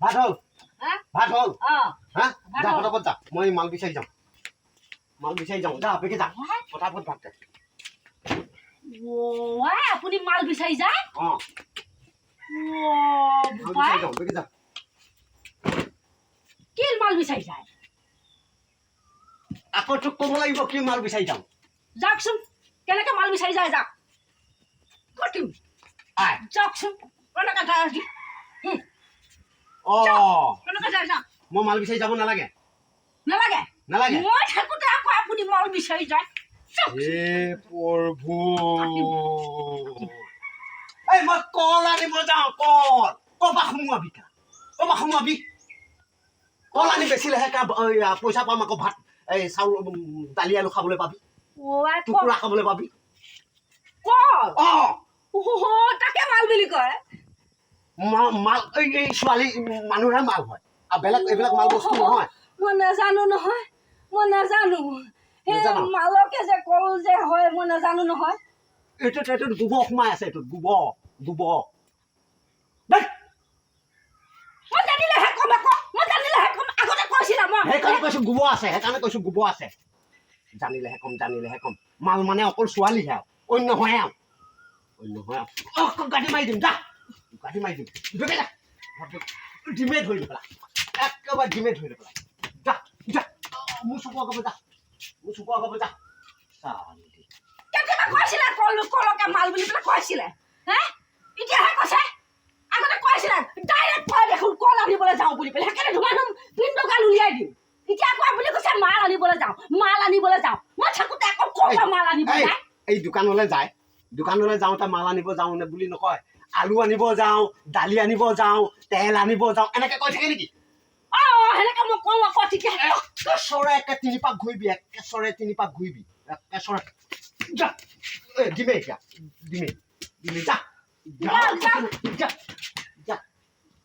ভাত হ'ল ভাত হ'ল হা ভাত যা হ'ল। ফটাফট যা মই মাল বিচাৰি যাওঁ যা আপেকে যা ফটাফট ভাত দে আপুনি মাল বিচাৰি যায় মাল বিচাৰি যাওঁ আপেকে যা কি মাল বিচাৰি যায় আকৌ তোক ক'ব লাগিব কি মাল বিচাৰি যাওঁ যাওকচোন কেনেকে মাল বিচাৰি যায় যাওক কটিম আই যাওকচোন কেনেকে যায় আজি কেনেকে যায় যাওক মই মাল বিচাৰি যাব নালাগে নালাগে নালাগে মই থাকোঁতে আকৌ আপুনি মাল বিচাৰি যায় হে প্ৰভু এই মই কল আনিব যাওঁ কল ক'ৰপৰা সোমোৱাবি কল আনি বেচিলেহে পইচা পাম আকৌ ভাত এই চাউল দালি আলু খাবলৈ পাবি টুকুৰা খাবলৈ পাবি তাকে মাল বুলি কয় মাল এই ছোৱালী মানুহৰে মাল হয় আৰু বেলেগ এইবিলাক মাল বস্তু নহয় মই নাজানো নহয় মই নাজানো সেই নাজানো? মালকে যে কল যে হয় মই নাজানো নহয় এইটোত গোবৰ সোমাই আছে এইটোত গোবৰ দেই মই জানিলেহে কম আকৌ মই জানিলেহে কম আগতে কৈছিলা মই সেইকাৰণে কৈছো গোবৰ আছে জানিলেহে কম মাল মানে অকল ছোৱালীহে আৰু অন্য নহয় আৰু গাড়ী মাৰি দিম যা ডিমে ধৰি পেলা একেবাৰে ডিমে ধৰি পেলা যা মোৰ চকুৰ আগৰ যা কেতিয়াবা কৈছিলে কলকে মাল বুলি পেলাই কৈছিলে হে এতিয়াহে কৈছে আগতে কৈছিলে ডাইৰেক্ট কয় দেখোন কল আনিবলৈ যাওঁ বুলি পেলাই সেইকাৰণে ধুমাধুম পিণ্ডগাল উলিয়াই দিওঁ এতিয়া কোৱা বুলি কৈছে মাল আনিবলৈ যাওঁ মই থাকোঁতে আকৌ ক'ৰপৰা মাল আনিব যায় এই দোকানলৈ যাওঁতে মাল আনিব যাওঁ নে বুলি নকয় আলু আনিব যাওঁ দালি আনিব যাওঁ তেল আনিব যাওঁ এনেকে কৈ থাকে নেকি সেনেকে মই কওঁ আকৌ তেতিয়া একেচৰে তিনি পাক ঘূৰিবি যা ডিমে এতিয়া ডিমে যা